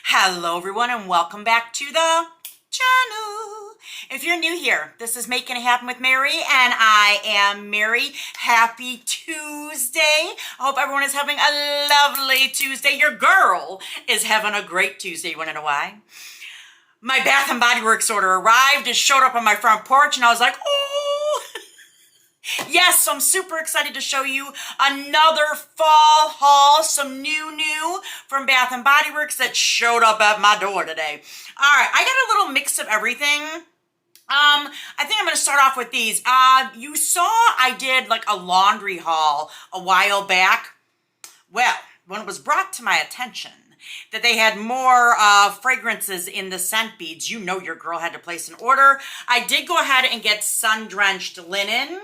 Hello everyone and welcome back to the channel. If you're new here, this is Making It Happen with Mary and I am Mary. Happy Tuesday. I hope everyone is having a lovely Tuesday. Your girl is having a great Tuesday. You want to know why? My Bath and Body Works order arrived. It showed up on my front porch and I was like, oh. Yes, so I'm super excited to show you another fall haul, some new from Bath and Body Works that showed up at my door today. All right, I got a little mix of everything. I think I'm going to start off with these. You saw I did like a laundry haul a while back. Well, when it was brought to my attention that they had more fragrances in the scent beads, you know your girl had to place an order. I did go ahead and get sun-drenched linen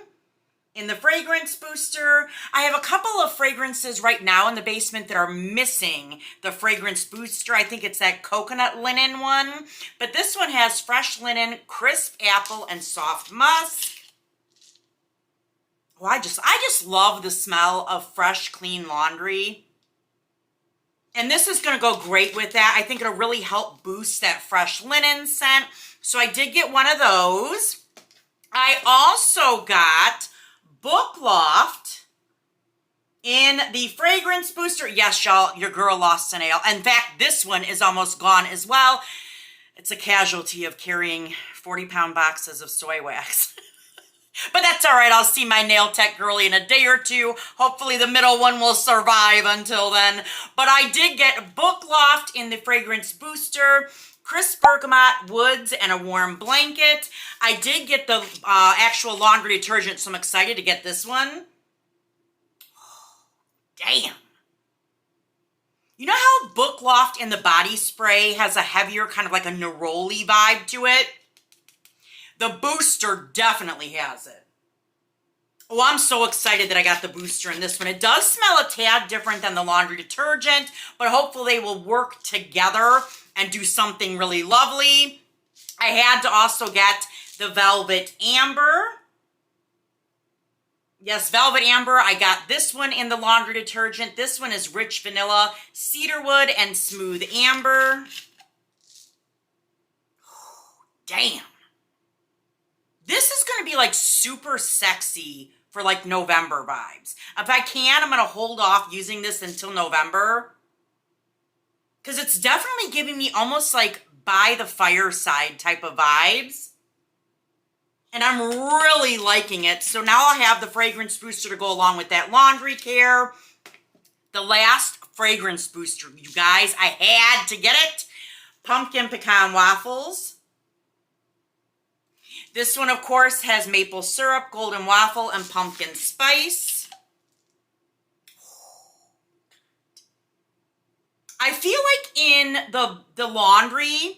in the fragrance booster. I have a couple of fragrances right now in the basement that are missing the fragrance booster. I think it's that coconut linen one, but this one has fresh linen, crisp apple, and soft musk. Oh, I just love the smell of fresh, clean laundry. And this is going to go great with that. I think it'll really help boost that fresh linen scent. So I did get one of those. I also got Book Loft in the fragrance booster. Yes, y'all, your girl lost a nail. In fact, this one is almost gone as well. It's a casualty of carrying 40-pound boxes of soy wax. But that's all right. I'll see my nail tech girly in a day or two. Hopefully the middle one will survive until then. But I did get Book Loft in the fragrance booster, crisp bergamot, woods, and a warm blanket. I did get the actual laundry detergent, so I'm excited to get this one. Damn. You know how Book Loft in the body spray has a heavier, kind of like a neroli vibe to it? The booster definitely has it. Oh, I'm so excited that I got the booster in this one. It does smell a tad different than the laundry detergent, but hopefully they will work together and do something really lovely. I had to also get the Velvet Amber. Yes, Velvet Amber. I got this one in the laundry detergent. This one is rich vanilla, cedarwood, and smooth amber. Oh, damn. This is going to be like super sexy for like November vibes. If I can, I'm going to hold off using this until November, because it's definitely giving me almost like by the fireside type of vibes. And I'm really liking it. So now I have the fragrance booster to go along with that laundry care. The last fragrance booster, you guys, I had to get it. Pumpkin pecan waffles. This one, of course, has maple syrup, golden waffle, and pumpkin spice. I feel like in the laundry,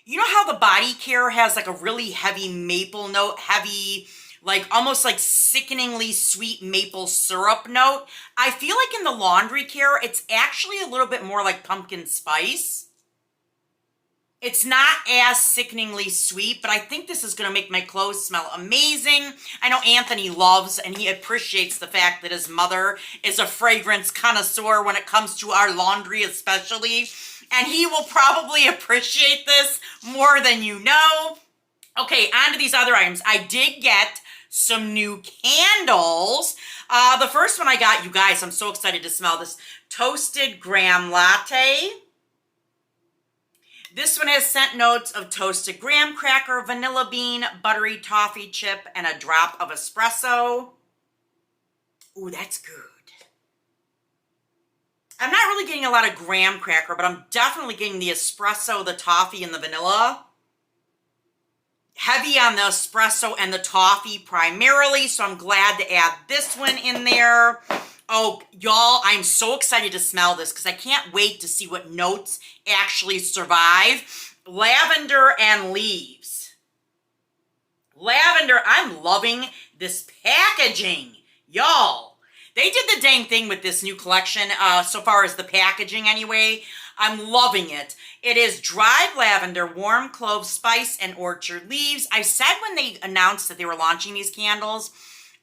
you know how the body care has like a really heavy maple note, heavy, like almost like sickeningly sweet maple syrup note? I feel like in the laundry care, it's actually a little bit more like pumpkin spice. It's not as sickeningly sweet, but I think this is going to make my clothes smell amazing. I know Anthony loves and he appreciates the fact that his mother is a fragrance connoisseur when it comes to our laundry especially. And he will probably appreciate this more than you know. Okay, on to these other items. I did get some new candles. The first one I got, you guys, I'm so excited to smell this. Toasted graham latte. This one has scent notes of toasted graham cracker, vanilla bean, buttery toffee chip, and a drop of espresso. Ooh, that's good. I'm not really getting a lot of graham cracker, but I'm definitely getting the espresso, the toffee, and the vanilla. Heavy on the espresso and the toffee primarily, so I'm glad to add this one in there. Oh, y'all, I'm so excited to smell this because I can't wait to see what notes actually survive. Lavender and leaves. Lavender, I'm loving this packaging. Y'all, they did the dang thing with this new collection so far as the packaging anyway. I'm loving it. It is dried lavender, warm clove spice, and orchard leaves. I said when they announced that they were launching these candles,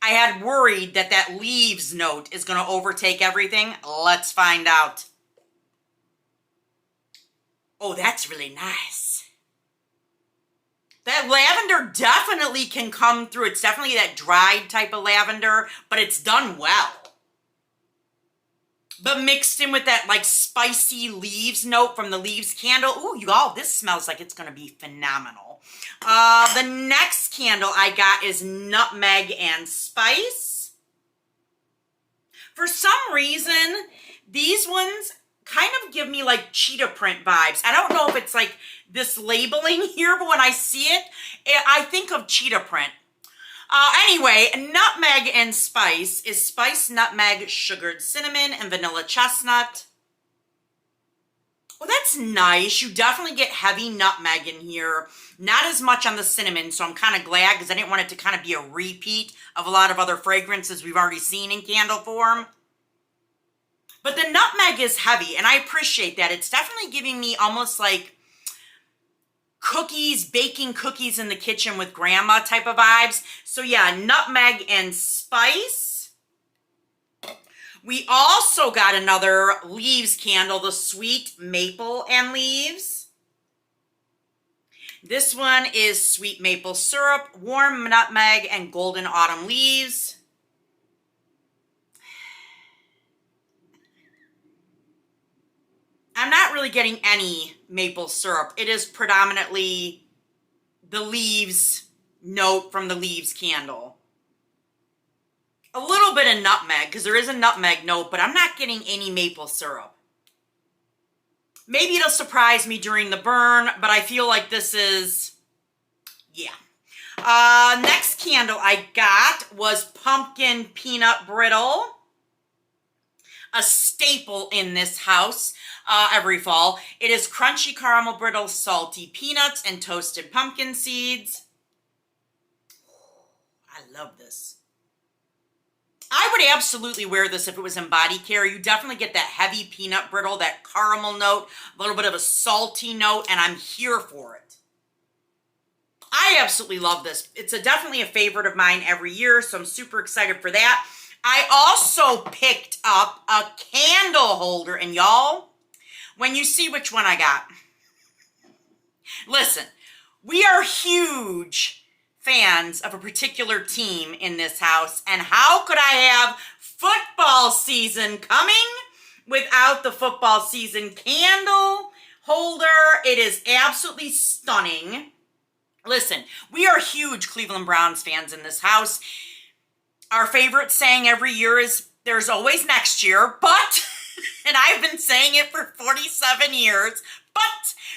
I had worried that that leaves note is going to overtake everything. Let's find out. Oh, that's really nice. That lavender definitely can come through. It's definitely that dried type of lavender, but it's done well. But mixed in with that like spicy leaves note from the leaves candle. Ooh, you all, this smells like it's going to be phenomenal. The next candle I got is nutmeg and spice. For some reason, these ones kind of give me like cheetah print vibes. I don't know if it's like this labeling here, but when I see it, I think of cheetah print. Anyway, nutmeg and spice is spiced nutmeg, sugared cinnamon, and vanilla chestnut. Well, that's nice. You definitely get heavy nutmeg in here. Not as much on the cinnamon, so I'm kind of glad because I didn't want it to kind of be a repeat of a lot of other fragrances we've already seen in candle form. But the nutmeg is heavy, and I appreciate that. It's definitely giving me almost like cookies, baking cookies in the kitchen with grandma type of vibes. So yeah, nutmeg and spice. We also got another leaves candle, the sweet maple and leaves. This one is sweet maple syrup, warm nutmeg, and golden autumn leaves. I'm not really getting any maple syrup. It is predominantly the leaves note from the leaves candle. A little bit of nutmeg, because there is a nutmeg note, but I'm not getting any maple syrup. Maybe it'll surprise me during the burn, but I feel like this is, yeah. Next candle I got was pumpkin peanut brittle. A staple in this house every fall. It is crunchy caramel brittle, salty peanuts, and toasted pumpkin seeds. I love this. I would absolutely wear this if it was in body care. You definitely get that heavy peanut brittle, that caramel note, a little bit of a salty note, and I'm here for it. I absolutely love this. It's definitely a favorite of mine every year, so I'm super excited for that. I also picked up a candle holder, and y'all, when you see which one I got, listen, we are huge fans of a particular team in this house, and how could I have football season coming without the football season candle holder? It is absolutely stunning. Listen, we are huge Cleveland Browns fans in this house. Our favorite saying every year is, there's always next year, but, and I've been saying it for 47 years, but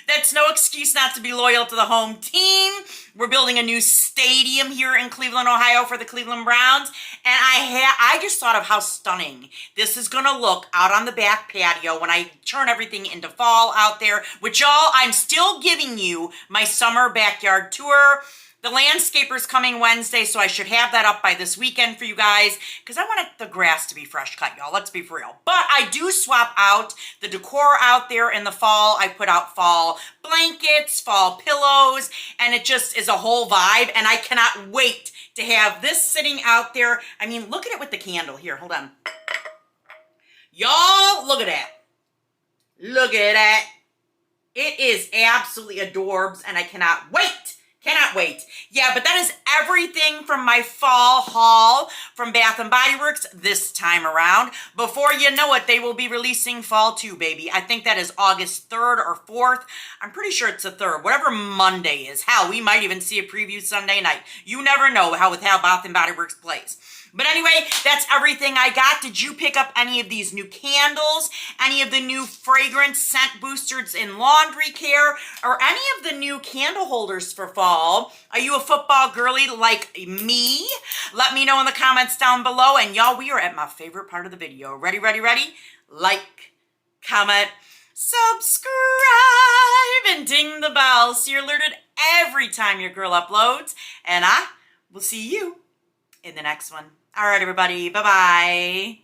that's no excuse not to be loyal to the home team. We're building a new stadium here in Cleveland, Ohio for the Cleveland Browns, and I just thought of how stunning this is gonna look out on the back patio when I turn everything into fall out there, which y'all, I'm still giving you my summer backyard tour. The landscaper's coming Wednesday, so I should have that up by this weekend for you guys, because I want the grass to be fresh cut, y'all. Let's be for real. But I do swap out the decor out there in the fall. I put out fall blankets, fall pillows, and it just is a whole vibe, and I cannot wait to have this sitting out there. I mean, look at it with the candle. Here, hold on. Y'all, look at that. Look at that. It is absolutely adorbs, and I cannot wait. Cannot wait. Yeah, but that is everything from my fall haul from Bath & Body Works this time around. Before you know it, they will be releasing fall 2, baby. I think that is August 3rd or 4th. I'm pretty sure it's the 3rd, whatever Monday is. Hell, we might even see a preview Sunday night. You never know how Bath & Body Works plays. But anyway, that's everything I got. Did you pick up any of these new candles, any of the new fragrance scent boosters in laundry care, or any of the new candle holders for fall? Are you a football girly like me? Let me know in the comments down below. And y'all, we are at my favorite part of the video. Ready, ready, ready? Like, comment, subscribe, and ding the bell so you're alerted every time your girl uploads. And I will see you in the next one. All right, everybody. Bye-bye.